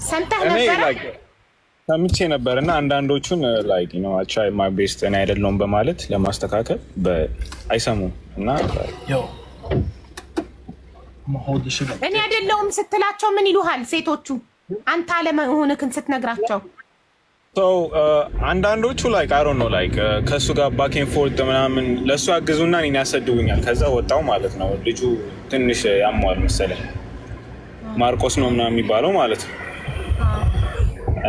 ሰምተህ ነበር? ሰምቼ ነበርና አንዳንዶቹን ላይክ ዩ ኖ አይ ትራይ ማይ ቤስት እኔ አይደለሁም በማለት ለማስተካከል አይሰሙም እና እኔ አይደለሁም ስትላቸው ምን ይሉሃል ሴቶቹ? አንተ አለመሆንክን ስትነግራቸው አንዳንዶቹ ላይክ አይ ዶንት ኖ ላይክ ከሱ ጋር ባክ ኤንድ ፎርት ምናምን ለሱ አግዙና እኔን ያሰድቡኛል። ከዛ ወጣው ማለት ነው። ልጁ ትንሽ ያሟል መሰለኝ ማርቆስ ነው ምናምን የሚባለው ማለት ነው።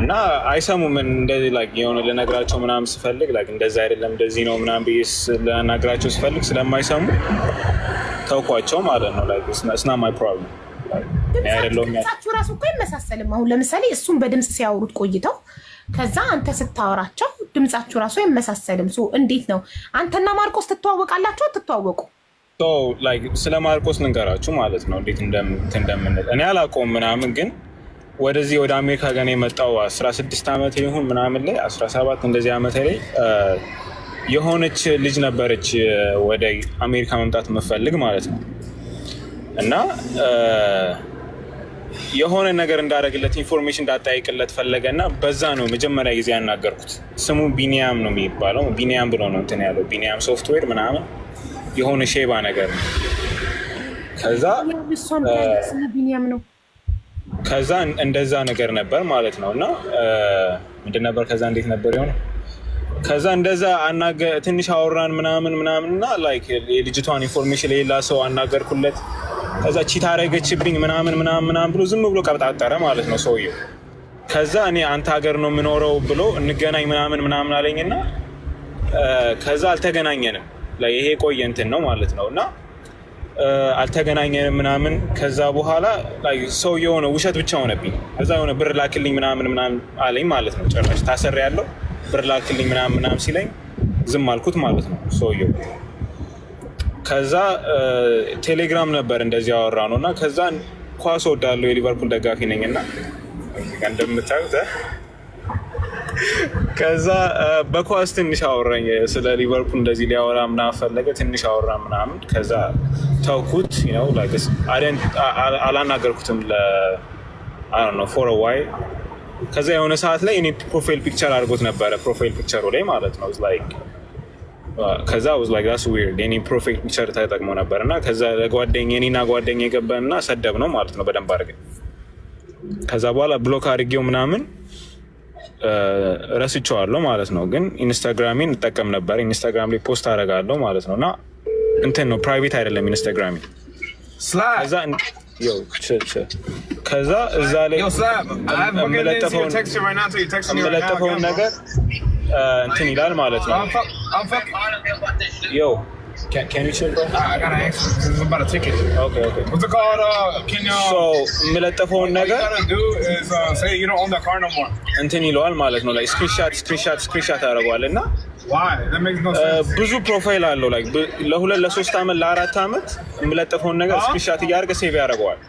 እና አይሰሙም። እንደዚህ ላይክ የሆነ ለነግራቸው ምናምን ስፈልግ ላይክ እንደዛ አይደለም እንደዚህ ነው ምናምን ብዬ ለነግራቸው ስፈልግ ስለማይሰሙ ተውኳቸው ማለት ነው። ላይክ it's not my problem ድምጻችሁ ራሱ እኮ አይመሳሰልም። አሁን ለምሳሌ እሱን በድምጽ ሲያወሩት ቆይተው ከዛ አንተ ስታወራቸው ድምጻችሁ ራሱ አይመሳሰልም። እንዴት ነው አንተና ማርቆስ ትተዋወቃላችሁ? አትተዋወቁ? ላይክ ስለ ማርቆስ ልንገራችሁ ማለት ነው እንዴት እንደምንል እኔ አላውቀውም ምናምን ግን ወደዚህ ወደ አሜሪካ ገና የመጣው 16 ዓመት ይሁን ምናምን ላይ 17 እንደዚህ ዓመት ላይ የሆነች ልጅ ነበረች ወደ አሜሪካ መምጣት የምትፈልግ ማለት ነው። እና የሆነ ነገር እንዳደረግለት ኢንፎርሜሽን እንዳጠያይቅለት ፈለገና በዛ ነው መጀመሪያ ጊዜ ያናገርኩት። ስሙ ቢኒያም ነው የሚባለው። ቢኒያም ብሎ ነው እንትን ያለው ቢኒያም ሶፍትዌር ምናምን የሆነ ሼባ ነገር ነው። ከዛ እንደዛ ነገር ነበር ማለት ነው። እና ምንድን ነበር ከዛ እንዴት ነበር የሆነ ከዛ እንደዛ ትንሽ አወራን ምናምን እና ላይክ የልጅቷን ኢንፎርሜሽን ሌላ ሰው አናገርኩለት። ከዛ ቺት አደረገችብኝ ምናምን ብሎ ዝም ብሎ ቀብጣጠረ ማለት ነው ሰውየው። ከዛ እኔ አንተ ሀገር ነው የምኖረው ብሎ እንገናኝ ምናምን አለኝና ከዛ አልተገናኘንም። ይሄ ቆየ እንትን ነው ማለት ነው። እና አልተገናኘንም ምናምን ከዛ በኋላ ሰውየው የሆነ ውሸት ብቻ ሆነብኝ። ከዛ የሆነ ብር ላክልኝ ምናምን አለኝ ማለት ነው። ጭራሽ ታሰር ያለው ብር ላክልኝ ምናምን ሲለኝ ዝም አልኩት ማለት ነው ሰውየው። ከዛ ቴሌግራም ነበር እንደዚህ ያወራ ነው። እና ከዛ ኳስ ወዳለው የሊቨርፑል ደጋፊ ነኝና እንደምታዩት ከዛ በኳስ ትንሽ አወራኝ ስለ ሊቨርፑል እንደዚህ ሊያወራ ምናምን ፈለገ። ትንሽ አወራ ምናምን ከዛ ተውኩት። አላናገርኩትም ፎር ዋይ። ከዛ የሆነ ሰዓት ላይ እኔ ፕሮፋይል ፒክቸር አድርጎት ነበረ ፕሮፋይል ፒክቸሩ ላይ ማለት ነው። ከዛ that's weird የኔ ፕሮፋይል ፒክቸር ተጠቅሞ ነበር። እና ከዛ የኔና ጓደኛ የገባንና ሰደብ ነው ማለት ነው በደንብ አድርገን። ከዛ በኋላ ብሎክ አድርጌው ምናምን ረስቼዋለሁ ማለት ነው። ግን ኢንስታግራሜን እጠቀም ነበር። ኢንስታግራም ላይ ፖስት አደርጋለሁ ማለት ነው። እና እንትን ነው ፕራይቬት አይደለም ኢንስታግራሜ። ከዛ እዛ ላይ የምለጠፈውን ነገር እንትን ይላል ማለት ነው። Can you chill, bro? I gotta ask you because it's about a ticket. Okay. What's it called? So, የምለጠፈውን ነገር say you don't own that car no more. እንትን ይለዋል ማለት ነው። ላይ ስክሪንሻት ያደርገዋል። እና why? That makes no sense. ብዙ ፕሮፋይል አለው። ላይ ለ2 ለ3 ዓመት ለ4 ዓመት የምለጠፈውን ነገር ስክሪንሻት እያደረገ ሴቭ ያደርገዋል።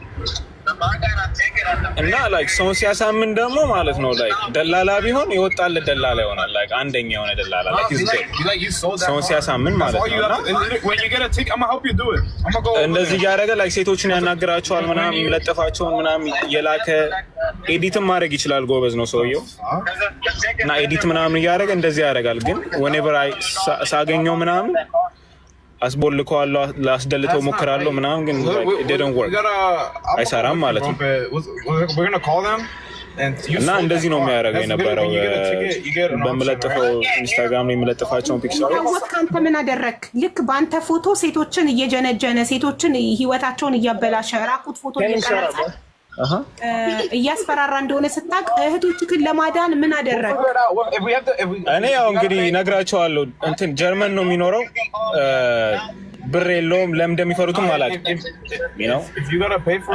እና ላይክ ሰውን ሲያሳምን ደግሞ ማለት ነው ላይክ ደላላ ቢሆን ይወጣለት ደላላ ይሆናል። ላይክ አንደኛ የሆነ ደላላ ሰውን ሲያሳምን ማለት ነው። እንደዚህ እያደረገ ላይክ ሴቶችን ያናግራቸዋል ምናምን የሚለጠፋቸውን ምናምን የላከ ኤዲትም ማድረግ ይችላል። ጎበዝ ነው ሰውየው። እና ኤዲት ምናምን እያደረገ እንደዚህ ያደርጋል። ግን ወኔቨር ሳገኘው ምናምን አስቦልከዋለሁ ላስደልተው ሞክራለሁ ምናምን ግን didn't work አይሰራም ማለት ነው። እና እንደዚህ ነው የሚያደርገው የነበረው በመለጠፈው ኢንስታግራም ላይ የመለጠፋቸውን ፒክቸሮች። አንተ ምን አደረክ? ልክ በአንተ ፎቶ ሴቶችን እየጀነጀነ ሴቶችን ህይወታቸውን እያበላሸ ራቁት ፎቶ እየቀረጸ እያስፈራራ እንደሆነ ስታውቅ እህቶችህን ለማዳን ምን አደረግ? እኔ ያው እንግዲህ እነግራቸዋለሁ። እንትን ጀርመን ነው የሚኖረው፣ ብር የለውም፣ ለምን እንደሚፈሩትም አላውቅም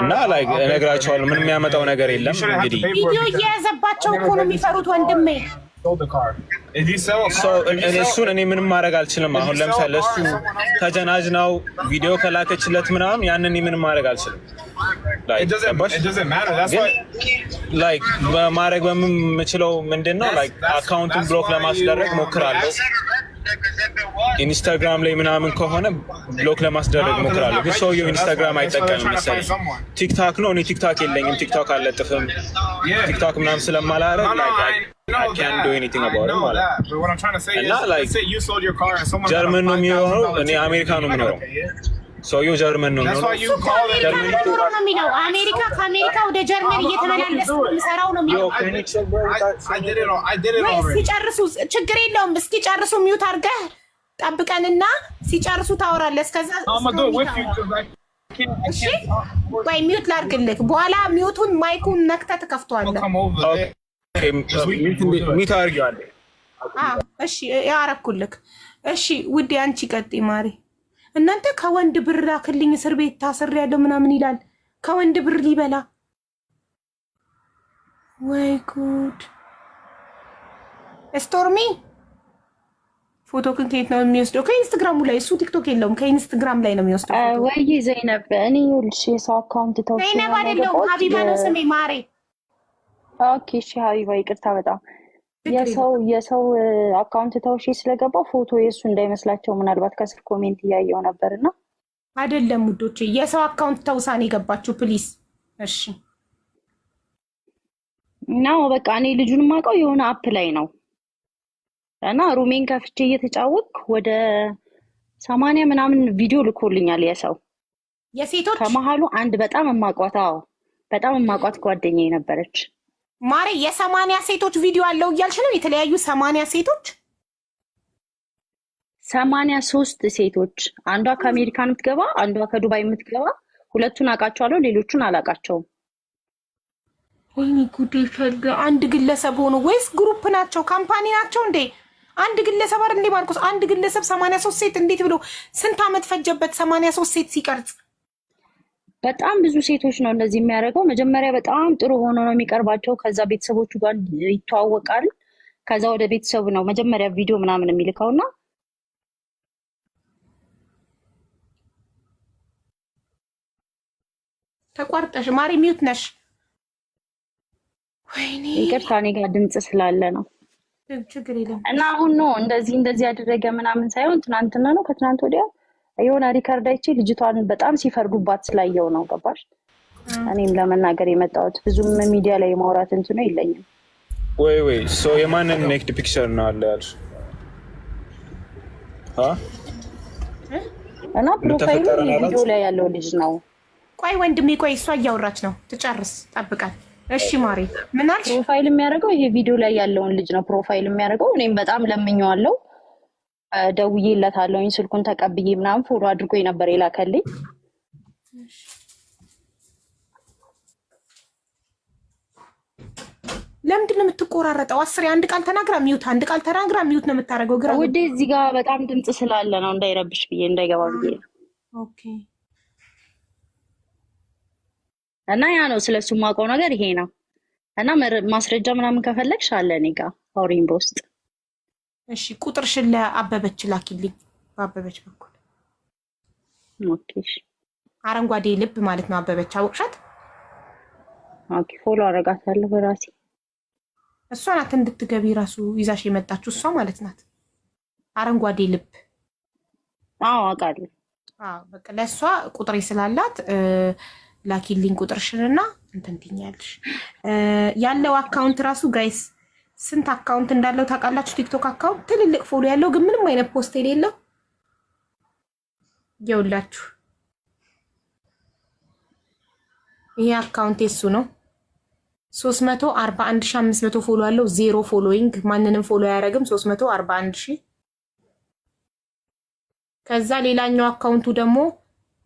እና ላይ እነግራቸዋለሁ። ምንም የሚያመጣው ነገር የለም። እንግዲህ ቪዲዮ እየያዘባቸው እኮ ነው የሚፈሩት ወንድሜ። እሱን እኔ ምንም ማድረግ አልችልም። አሁን ለምሳሌ እሱ ተጀናጅናው ቪዲዮ ከላከችለት ምናምን ያንን ምንም ማድረግ አልችልም። ላይክ በማድረግ በምችለው ምንድን ነው ላይክ አካውንቱን ብሎክ ለማስደረግ ሞክራለሁ። ኢንስታግራም ላይ ምናምን ከሆነ ብሎክ ለማስደረግ ሞክራለሁ። ግን ሰውየው ኢንስታግራም አይጠቀምም መሰለኝ። ቲክታክ ነው። እኔ ቲክታክ የለኝም፣ ቲክታክ አልለጥፍም። ቲክታክ ምናምን ስለማላረግ I can't do anything about it ማለት ነው። እና like ጀርመን ነው የሚሆነው፣ እኔ አሜሪካ ነው የምኖረው። ሰውየው ጀርመን ነው የሚሆነው። አሜሪካ ከአሜሪካ ወደ ጀርመን እየተመላለስኩ የምሰራው ነው የሚለው። ሲጨርሱ ችግር የለውም። እስኪጨርሱ ሚውት አድርገህ ጠብቀንና ሲጨርሱ ታወራለህ። እስከዛ እሺ፣ ቆይ ሚውት ላድርግልህ። በኋላ ሚውቱን ማይኩን ነክተህ ትከፍተዋለህ። ሚውት አድርጌዋለሁ። እሺ፣ ያረኩልክ። እሺ ውዴ፣ አንቺ ቀጥይ ማሪ። እናንተ ከወንድ ብር ላክልኝ እስር ቤት ታስሬያለሁ ምናምን ይላል። ከወንድ ብር ሊበላ ወይ ጉድ! ስቶርሚ ፎቶ ግን ከየት ነው የሚወስደው? ከኢንስታግራሙ ላይ። እሱ ቲክቶክ የለውም፣ ከኢንስታግራም ላይ ነው የሚወስደው። ወይ ዘይነብ፣ እኔ ይኸውልሽ የሰው አካውንት ተውሽ። ዘይነብ አይደለም ሀቢባ ነው ስሜ ማሬ። ኦኬ እሺ ሀቢባ፣ ይቅርታ በጣም የሰው አካውንት ተውሽ ስለገባው ፎቶ የእሱ እንዳይመስላቸው ምናልባት ከስር ኮሜንት እያየው ነበርና አይደለም ውዶቼ፣ የሰው አካውንት ተውሳኔ የገባችሁ ፕሊስ። እሺ ነው በቃ እኔ ልጁን ማውቀው የሆነ አፕ ላይ ነው እና ሩሜን ከፍቼ እየተጫወትኩ ወደ 80 ምናምን ቪዲዮ ልኮልኛል። የሴቶች ከመሀሉ አንድ በጣም የማውቋት ጓደኛዬ ነበረች። ማሬ የ80 ሴቶች ቪዲዮ አለው እያልሽ ነው? የተለያዩ 80 ሴቶች 83 ሴቶች፣ አንዷ ከአሜሪካ የምትገባ አንዷ ከዱባይ የምትገባ፣ ሁለቱን አውቃቸዋለሁ፣ ሌሎቹን አላውቃቸውም። ወይኔ ጉዴ ፈጋ። አንድ ግለሰብ ሆኖ ወይስ ግሩፕ ናቸው? ካምፓኒ ናቸው እንዴ? አንድ ግለሰብ አይደል እንዴ ማርቆስ? አንድ ግለሰብ 83 ሴት እንዴት ብሎ ስንት አመት ፈጀበት 83 ሴት ሲቀርጽ? በጣም ብዙ ሴቶች ነው እንደዚህ የሚያደርገው። መጀመሪያ በጣም ጥሩ ሆኖ ነው የሚቀርባቸው። ከዛ ቤተሰቦቹ ጋር ይተዋወቃል። ከዛ ወደ ቤተሰቡ ነው መጀመሪያ ቪዲዮ ምናምን የሚልከውና ተቋርጠሽ ማሪ ሚውት ነሽ። ወይኔ ይቅርታ፣ እኔ ጋር ድምጽ ስላለ ነው። ችግር የለም። እና አሁን ነው እንደዚህ ያደረገ ምናምን ሳይሆን ትናንትና ነው ከትናንት ወዲያ የሆነ ሪከርድ አይቼ ልጅቷን በጣም ሲፈርዱባት ስላየው ነው። ገባሽ? እኔም ለመናገር የመጣሁት ብዙም ሚዲያ ላይ ማውራት እንትኑ የለኝም። ወይ ሶ የማንን ኔክድ ፒክቸር ነው አለ ያልሽ? እና ፕሮፋይሉ ቪዲዮ ላይ ያለው ልጅ ነው። ቆይ ወንድሜ፣ ቆይ እሷ እያወራች ነው፣ ትጨርስ፣ ጠብቃል። እሺ ማሪ፣ ምን አልሽ? ፕሮፋይል የሚያደርገው ይሄ ቪዲዮ ላይ ያለውን ልጅ ነው ፕሮፋይል የሚያደርገው። እኔም በጣም ለምኜዋለሁ፣ ደውዬለታለሁኝ፣ ስልኩን ተቀብዬ ምናምን ፎሎ አድርጎ ነበር የላከልኝ። ለምንድን ነው የምትቆራረጠው? አስሬ አንድ ቃል ተናግራ ሚውት፣ አንድ ቃል ተናግራ ሚውት ነው የምታደርገው። ግራ ውዴ፣ እዚህ ጋር በጣም ድምጽ ስላለ ነው እንዳይረብሽ ብዬ እንዳይገባ ብዬ ነው። ኦኬ። እና ያ ነው ስለሱ የማውቀው ነገር ይሄ ነው። እና ማስረጃ ምናምን ከፈለግሽ አለ እኔ ጋር አውሪኝ በውስጥ። እሺ ቁጥርሽን ለአበበች ላኪልኝ፣ በአበበች በኩል። ኦኬ። አረንጓዴ ልብ ማለት ነው አበበች፣ አወቅሻት? ኦኬ። ፎሎ አደርጋታለሁ በራሴ። እሷ ናት እንድትገቢ ራሱ ይዛሽ የመጣችው እሷ ማለት ናት። አረንጓዴ ልብ። አዎ አውቃለሁ። በቃ ለእሷ ቁጥሬ ስላላት ላኪልኝ ቁጥርሽንና እንትን ትይኛለሽ። ያለው አካውንት ራሱ ጋይስ ስንት አካውንት እንዳለው ታውቃላችሁ? ቲክቶክ አካውንት ትልልቅ ፎሎ ያለው ግን ምንም አይነት ፖስት የሌለው ይኸውላችሁ፣ ይሄ አካውንት የሱ ነው። 341500 ፎሎ ያለው፣ ዜሮ ፎሎዊንግ፣ ማንንም ፎሎ አያደርግም። 341000። ከዛ ሌላኛው አካውንቱ ደግሞ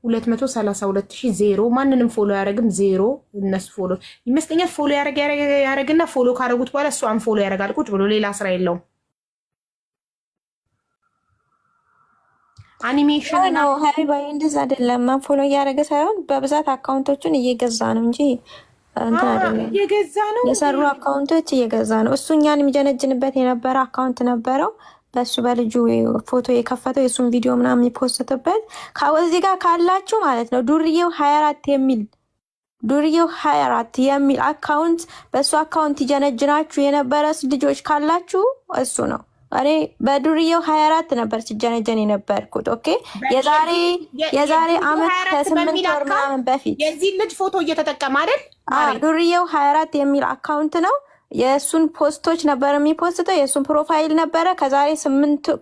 232000 ዜሮ፣ ማንንም ፎሎ ያደረግም ዜሮ። እነሱ ፎሎ ይመስለኛል ፎሎ ያደረግና ፎሎ ካደረጉት በኋላ እሱ አንፎሎ ያደርጋል ቁጭ ብሎ፣ ሌላ ስራ የለውም። አኒሜሽን ነው ሀቢባዬ፣ እንደዛ አይደለም። አንፎሎ እያደረገ ሳይሆን በብዛት አካውንቶቹን እየገዛ ነው እንጂ እንትን አይደለም። እየገዛ ነው፣ የሰሩ አካውንቶች እየገዛ ነው። እሱ እኛን የሚጀነጅንበት የነበረ አካውንት ነበረው። በሱ በልጁ ፎቶ የከፈተው የሱን ቪዲዮ ምናምን የሚፖስትበት ከዚህ ጋር ካላችሁ ማለት ነው ዱርዬው 24 የሚል አካውንት በሱ አካውንት ይጀነጅናችሁ የነበረ ልጆች ካላችሁ እሱ ነው እኔ በዱርዬው 24 ነበር ሲጀነጀን የነበርኩት። ኦኬ የዛሬ አመት ከ8 ወር ምናምን በፊት የዚህ ልጅ ፎቶ እየተጠቀመ አይደል? ዱርዬው 24 የሚል አካውንት ነው። የእሱን ፖስቶች ነበር የሚፖስተው፣ የእሱን ፕሮፋይል ነበረ።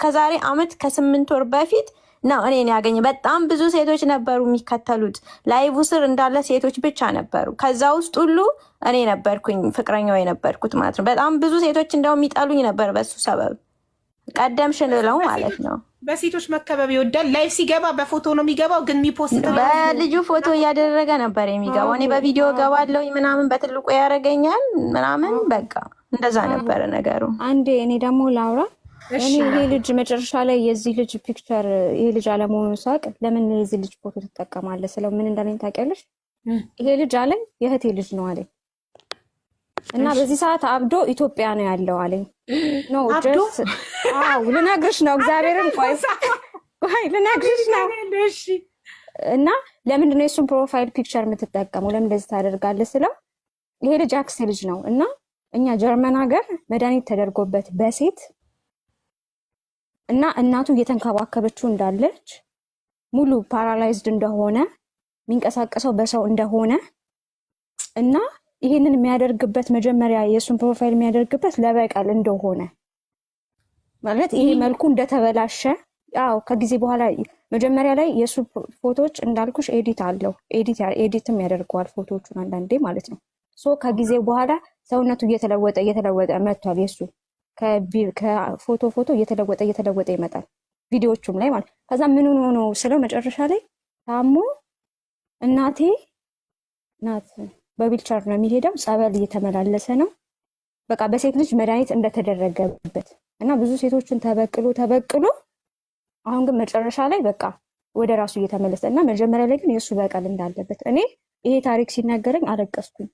ከዛሬ አመት ከ8 ወር በፊት ነው እኔን ያገኘ። በጣም ብዙ ሴቶች ነበሩ የሚከተሉት። ላይቭ ስር እንዳለ ሴቶች ብቻ ነበሩ። ከዛ ውስጥ ሁሉ እኔ ነበርኩኝ ፍቅረኛው የነበርኩት ማለት ነው። በጣም ብዙ ሴቶች እንደው የሚጠሉኝ ነበር በሱ ሰበብ። ቀደምሽን ብለው ማለት ነው። በሴቶች መከበብ ይወዳል። ላይቭ ሲገባ በፎቶ ነው የሚገባው፣ ግን የሚፖስት በልጁ ፎቶ እያደረገ ነበር የሚገባው። እኔ በቪዲዮ ገባለሁ ምናምን፣ በትልቁ ያደረገኛል ምናምን፣ በቃ እንደዛ ነበረ ነገሩ። አንዴ እኔ ደግሞ ላውራ። እኔ ይሄ ልጅ መጨረሻ ላይ የዚህ ልጅ ፒክቸር ይሄ ልጅ አለመሆኑን ሳቅ ለምን የዚህ ልጅ ፎቶ ትጠቀማለህ ስለው ምን እንዳለኝ ታውቂያለሽ? ይሄ ልጅ አለኝ የእህቴ ልጅ ነው አለኝ እና በዚህ ሰዓት አብዶ ኢትዮጵያ ነው ያለው አለኝ። ኖ ጀስት ልነግርሽ ነው እግዚአብሔርን ቆይ ልነግርሽ ነው። እና ለምንድን ነው የሱን ፕሮፋይል ፒክቸር የምትጠቀመው? ለምን እንደዚህ ታደርጋለህ ስለው ይሄ ልጅ አክስቴ ልጅ ነው እና እኛ ጀርመን ሀገር መድኃኒት ተደርጎበት በሴት እና እናቱ እየተንከባከበችው እንዳለች ሙሉ ፓራላይዝድ እንደሆነ የሚንቀሳቀሰው በሰው እንደሆነ እና ይሄንን የሚያደርግበት መጀመሪያ የእሱን ፕሮፋይል የሚያደርግበት ለበቀል እንደሆነ ማለት ይሄ መልኩ እንደተበላሸ ከጊዜ በኋላ መጀመሪያ ላይ የእሱ ፎቶዎች እንዳልኩሽ ኤዲት አለው ኤዲትም ያደርገዋል ፎቶዎቹን አንዳንዴ ማለት ነው። ሶ ከጊዜ በኋላ ሰውነቱ እየተለወጠ መጥቷል። የእሱ ከፎቶ እየተለወጠ ይመጣል ቪዲዮዎቹም ላይ ማለት። ከዛ ምን ሆኖ ስለው መጨረሻ ላይ ታሞ እናቴ ናት በዊልቸር ነው የሚሄደው፣ ጸበል እየተመላለሰ ነው። በቃ በሴት ልጅ መድኃኒት እንደተደረገበት እና ብዙ ሴቶችን ተበቅሎ አሁን ግን መጨረሻ ላይ በቃ ወደ ራሱ እየተመለሰ እና መጀመሪያ ላይ ግን የእሱ በቀል እንዳለበት እኔ ይሄ ታሪክ ሲናገረኝ አለቀስኩኝ።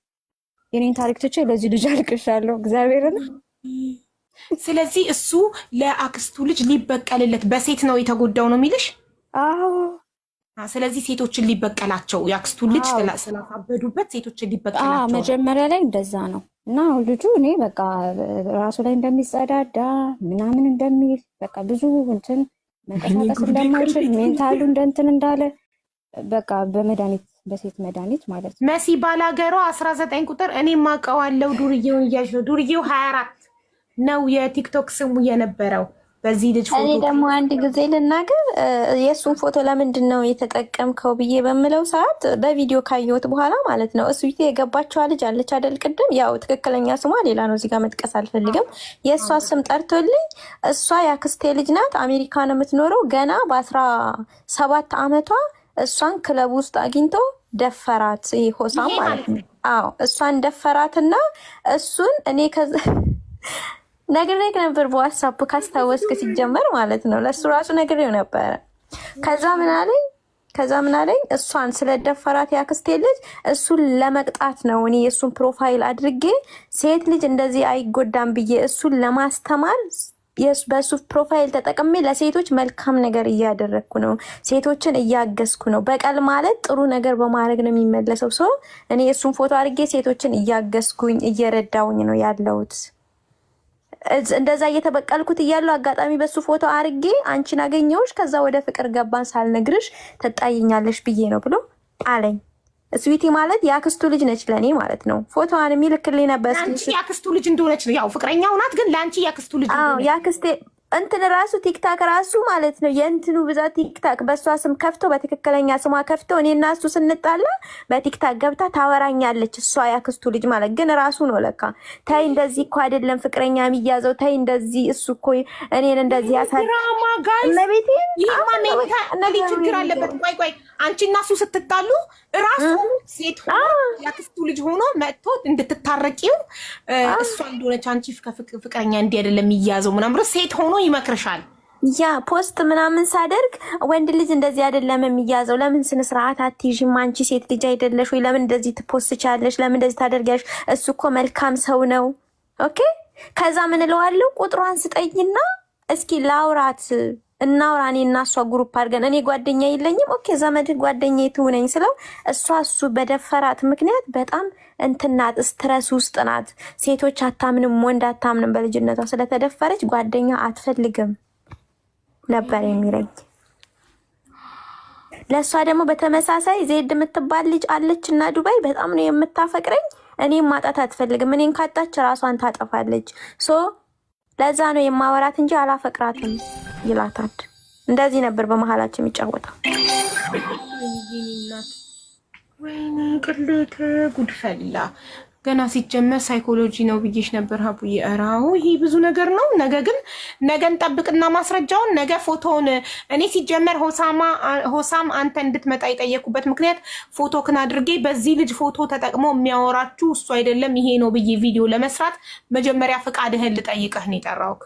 የኔን ታሪክ ትቼ ለዚህ ልጅ አልቅሻለሁ እግዚአብሔርን። ስለዚህ እሱ ለአክስቱ ልጅ ሊበቀልለት በሴት ነው የተጎዳው ነው የሚልሽ? አዎ። ስለዚህ ሴቶችን ሊበቀላቸው የአክስቱ ልጅ ስላሳበዱበት ሴቶችን ሊበቀላቸው መጀመሪያ ላይ እንደዛ ነው። እና ልጁ እኔ በቃ ራሱ ላይ እንደሚጸዳዳ ምናምን እንደሚል በቃ ብዙ እንትን መንቀሳቀስ እንደማይችል ሜንታሉ እንደንትን እንዳለ በቃ በሴት መድኃኒት ማለት ነው። መሲ ባላገሯ 19 ቁጥር እኔ ማቀዋለው ዱርዬውን እያልሽ ነው። ዱርዬው 24 ነው የቲክቶክ ስሙ የነበረው። በዚህ ልጅ ፎቶ እኔ ደግሞ አንድ ጊዜ ልናገር የእሱን ፎቶ ለምንድን ነው የተጠቀምከው ብዬ በምለው ሰዓት በቪዲዮ ካየሁት በኋላ ማለት ነው። እሱ የገባችዋ ልጅ አለች አይደል? ቅድም ያው ትክክለኛ ስሟ ሌላ ነው፣ እዚህ ጋር መጥቀስ አልፈልግም። የእሷ ስም ጠርቶልኝ እሷ የአክስቴ ልጅ ናት፣ አሜሪካ ነው የምትኖረው። ገና በ17 ዓመቷ እሷን ክለብ ውስጥ አግኝቶ ደፈራት። ሆሳም ማለት ነው። አዎ እሷን ደፈራትና እሱን እኔ ነግሬክ ነበር በዋትስአፕ ካስታወስክ ሲጀመር ማለት ነው። ለሱ ራሱ ነግሬው ነበረ። ከዛ ምን አለኝ እሷን ስለደፈራት ያክስቴ ልጅ እሱን ለመቅጣት ነው እኔ የእሱን ፕሮፋይል አድርጌ ሴት ልጅ እንደዚህ አይጎዳም ብዬ እሱን ለማስተማር በሱ ፕሮፋይል ተጠቅሜ ለሴቶች መልካም ነገር እያደረግኩ ነው፣ ሴቶችን እያገዝኩ ነው። በቀል ማለት ጥሩ ነገር በማድረግ ነው የሚመለሰው። ሰው እኔ የእሱን ፎቶ አድርጌ ሴቶችን እያገዝኩኝ እየረዳውኝ ነው ያለሁት። እንደዛ እየተበቀልኩት እያለው አጋጣሚ በሱ ፎቶ አርጌ አንቺን አገኘሁሽ፣ ከዛ ወደ ፍቅር ገባን ሳልነግርሽ ትጣይኛለሽ ብዬ ነው ብሎ አለኝ። ስዊቲ ማለት የአክስቱ ልጅ ነች ለኔ ማለት ነው። ፎቶዋን የሚልክልኝ ነበር። አንቺ የአክስቱ ልጅ እንደሆነች ነው ያው ፍቅረኛው ናት፣ ግን ለአንቺ የአክስቱ ልጅ ነው። የአክስቴ እንትን ራሱ ቲክታክ ራሱ ማለት ነው የእንትኑ ብዛት ቲክታክ በሷ ስም ከፍቶ በትክክለኛ ስሟ ከፍቶ እኔና እሱ ስንጣላ በቲክታክ ገብታ ታወራኛለች። እሷ ያክስቱ ልጅ ማለት ግን ራሱ ነው ለካ። ታይ እንደዚህ እኮ አይደለም ፍቅረኛ የሚያዘው፣ ታይ እንደዚህ እሱ እኮ እኔን እንደዚህ ድራማ ጋይስ፣ ይሄማ ሜንታ እነዚህ ችግር አለበት። ቆይ አንቺና እሱ ስትጣሉ ራሱ ሴት ሆኖ ያክስቱ ልጅ ሆኖ መጥቶ እንድትታረቂው እሷ እንደሆነች አንቺ ፍቅረኛ እንዲህ አይደለም የሚያዘው ምናምን ሴት ሆኖ ይመክርሻል። ያ ፖስት ምናምን ሳደርግ ወንድ ልጅ እንደዚህ አይደለም የሚያዘው፣ ለምን ስነ ስርዓት አትይዥም? አንቺ ሴት ልጅ አይደለሽ ወይ? ለምን እንደዚህ ትፖስትቻለሽ? ለምን እንደዚህ ታደርጊያለሽ? እሱ እኮ መልካም ሰው ነው። ኦኬ። ከዛ ምን እለዋለሁ? ቁጥሯን ስጠይና እስኪ ላውራት እናውራ እኔና እሷ ግሩፕ አድርገን እኔ ጓደኛ የለኝም ኦኬ ዘመድ ጓደኛ ትሁነኝ ስለው እሱ በደፈራት ምክንያት በጣም እንትናት ስትረስ ውስጥ ናት። ሴቶች አታምንም፣ ወንድ አታምንም። በልጅነቷ ስለተደፈረች ጓደኛ አትፈልግም ነበር የሚለኝ። ለእሷ ደግሞ በተመሳሳይ ዜድ የምትባል ልጅ አለች እና ዱባይ በጣም ነው የምታፈቅረኝ። እኔም ማጣት አትፈልግም። እኔን ካጣች ራሷን ታጠፋለች። ለዛ ነው የማወራት እንጂ አላፈቅራትም ይላታል። እንደዚህ ነበር በመሀላችን የሚጫወተው። ወይኔ ቅሌት ጉድፈላ። ገና ሲጀመር ሳይኮሎጂ ነው ብዬሽ ነበር ሀቡዬ። እራው ይሄ ብዙ ነገር ነው። ነገ እንጠብቅና ማስረጃውን ነገ ፎቶውን እኔ ሲጀመር ሆሳም አንተ እንድትመጣ የጠየኩበት ምክንያት ፎቶክን አድርጌ በዚህ ልጅ ፎቶ ተጠቅሞ የሚያወራችሁ እሱ አይደለም ይሄ ነው ብዬ ቪዲዮ ለመስራት መጀመሪያ ፍቃድህን ልጠይቅህ ነው የጠራሁት።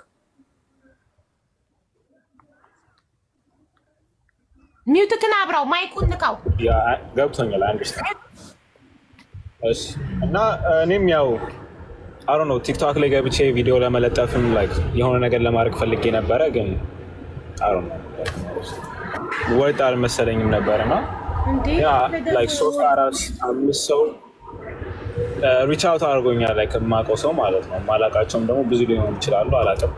ሚውትክን አብራው ማይኩን ንካው። ገብቶኛል አንድ እና እኔም ያው አሮ ነው ቲክቶክ ላይ ገብቼ ቪዲዮ ለመለጠፍም ላይክ የሆነ ነገር ለማድረግ ፈልጌ ነበረ፣ ግን አሮ ነው ወጥ አልመሰለኝም ነበርና ያ ላይክ 3-4-5 ሰው ሪች አውት አድርጎኛል። ላይክ የማውቀው ሰው ማለት ነው። የማላውቃቸውም ደግሞ ብዙ ሊሆኑ ይችላሉ፣ አላውቅም።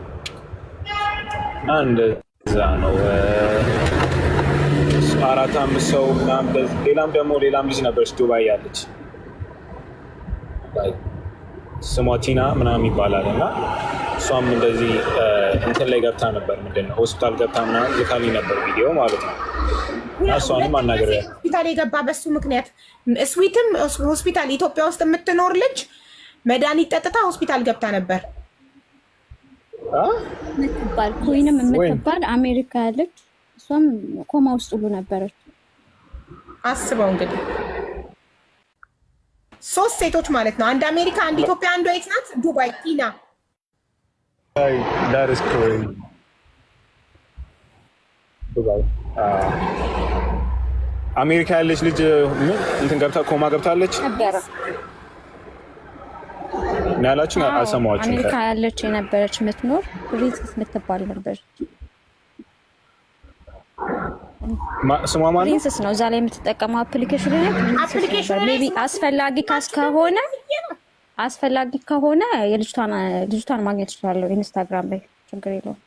እና እንደዛ ነው 4-5 ሰው ምናምን። ሌላም ልጅ ነበረች ዱባይ ያለች ስሟ ቲና ምናምን ይባላል እና እሷም እንደዚህ እንትን ላይ ገብታ ነበር፣ ምንድነው ሆስፒታል ገብታ ምናምን ልካልኝ ነበር ቪዲዮ ማለት ነው። እሷንም አናገር ሆስፒታል የገባ በሱ ምክንያት ስዊትም ሆስፒታል ኢትዮጵያ ውስጥ የምትኖር ልጅ መድኃኒት ጠጥታ ሆስፒታል ገብታ ነበር። ምትባል ኮይንም የምትባል አሜሪካ ያለች እሷም ኮማ ውስጥ ሁሉ ነበረች። አስበው እንግዲህ 3 ሴቶች ማለት ነው። አንድ አሜሪካ፣ አንድ ኢትዮጵያ፣ አንዷ የት ናት? ዱባይ ቲና። that is crazy ዱባይ አሜሪካ ያለች ልጅ እንትን ገብታ ኮማ ገብታለች ነበረ ናላችሁ አልሰማችሁም? አሜሪካ ያለች የነበረች ምትኖር ሪትስ ምትባል ነበረች። ስሟ ማለት ፕሪንሰስ ነው። እዛ ላይ የምትጠቀመው አፕሊኬሽን ላይ ሜቢ አስፈላጊ ከሆነ የልጅቷን ማግኘት ይችላል ኢንስታግራም ላይ፣ ችግር የለውም።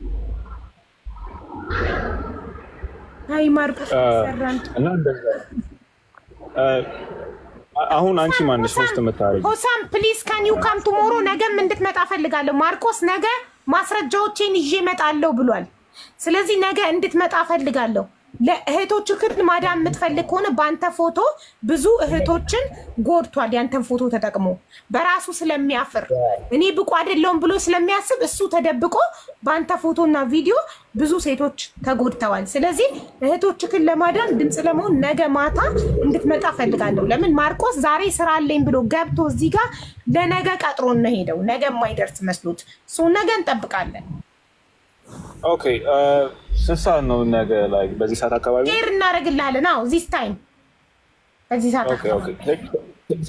አይ ማርቆስ ሰራን እና እንደዛ አሁን አንቺ ማንሽ ውስጥ የምታረጊ ሆሳም ፕሊዝ ካን ዩ ካም ቱሞሮ። ነገም እንድትመጣ ፈልጋለሁ። ማርቆስ ነገ ማስረጃዎቼን ይዤ እመጣለሁ ብሏል። ስለዚህ ነገ እንድትመጣ ፈልጋለሁ። ለእህቶችህ ማዳን የምትፈልግ ከሆነ በአንተ ፎቶ ብዙ እህቶችን ጎድቷል። ያንተን ፎቶ ተጠቅሞ በራሱ ስለሚያፍር እኔ ብቁ አይደለሁም ብሎ ስለሚያስብ እሱ ተደብቆ በአንተ ፎቶና ቪዲዮ ብዙ ሴቶች ተጎድተዋል። ስለዚህ እህቶችህን ለማዳን ድምፅ ለመሆን ነገ ማታ እንድትመጣ ፈልጋለሁ። ለምን ማርቆስ ዛሬ ስራ አለኝ ብሎ ገብቶ እዚህ ጋር ለነገ ቀጥሮ ነው ሄደው ነገ የማይደርስ መስሎት ነገ እንጠብቃለን። ኦኬ ስንት ሰዓት ነው ነገ? ላይ በዚህ ሰዓት አካባቢ ሼር እናደርግልሃለን። አዎ ዚስ ታይም በዚህ ሰዓት ኦኬ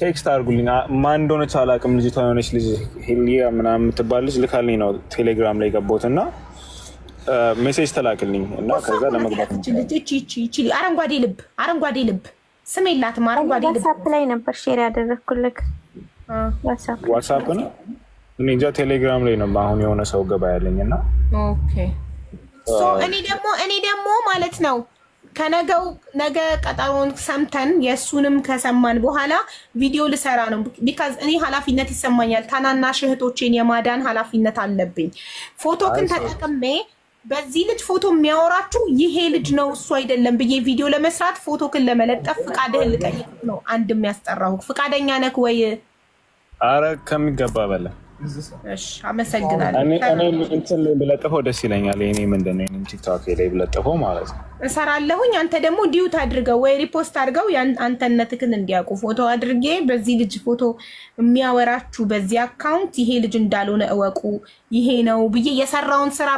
ቴክስት አድርጉልኝ። ማን እንደሆነች አላውቅም። ልጅቷ የሆነች ልጅ ሄሊያ ምናምን የምትባል ልጅ ልካልኝ ነው ቴሌግራም ላይ ገባሁት እና ሜሴጅ ተላክልኝ እና ከዛ ለመግባት እቺ አረንጓዴ ልብ ስም የላትም። አረንጓዴ ልብ ዋትስአፕ ላይ ነበር ሼር ያደረኩልክ። ዋትስአፕ ነው እኔ እንጃ፣ ቴሌግራም ላይ ነው አሁን የሆነ ሰው ገባ ያለኝ እና ኦኬ እኔ ደግሞ ማለት ነው ነገ ቀጠሮን ሰምተን የእሱንም ከሰማን በኋላ ቪዲዮ ልሰራ ነው። ቢካዝ እኔ ኃላፊነት ይሰማኛል። ታናናሽ እህቶቼን የማዳን ኃላፊነት አለብኝ። ፎቶክን ተጠቅሜ በዚህ ልጅ ፎቶ የሚያወራችሁ ይሄ ልጅ ነው እሱ አይደለም ብዬ ቪዲዮ ለመስራት ፎቶክን ለመለጠፍ ፍቃድህን ልጠይቅ ነው። አንድ የሚያስጠራሁ ፍቃደኛ ነክ ወይ? አረ ከሚገባ በላይ እሺ አመሰግናለሁ። እኔ እንትን ብለጥፈው ደስ ይለኛል። እኔ ምንድነው እኔ ቲክቶክ ላይ ብለጥፈው ማለት ነው እሰራለሁኝ። አንተ ደግሞ ዲዩት አድርገው ወይ ሪፖስት አድርገው አንተነትህን እንዲያውቁ ፎቶ አድርጌ በዚህ ልጅ ፎቶ የሚያወራችሁ በዚህ አካውንት ይሄ ልጅ እንዳልሆነ እወቁ፣ ይሄ ነው ብዬ የሰራውን ስራ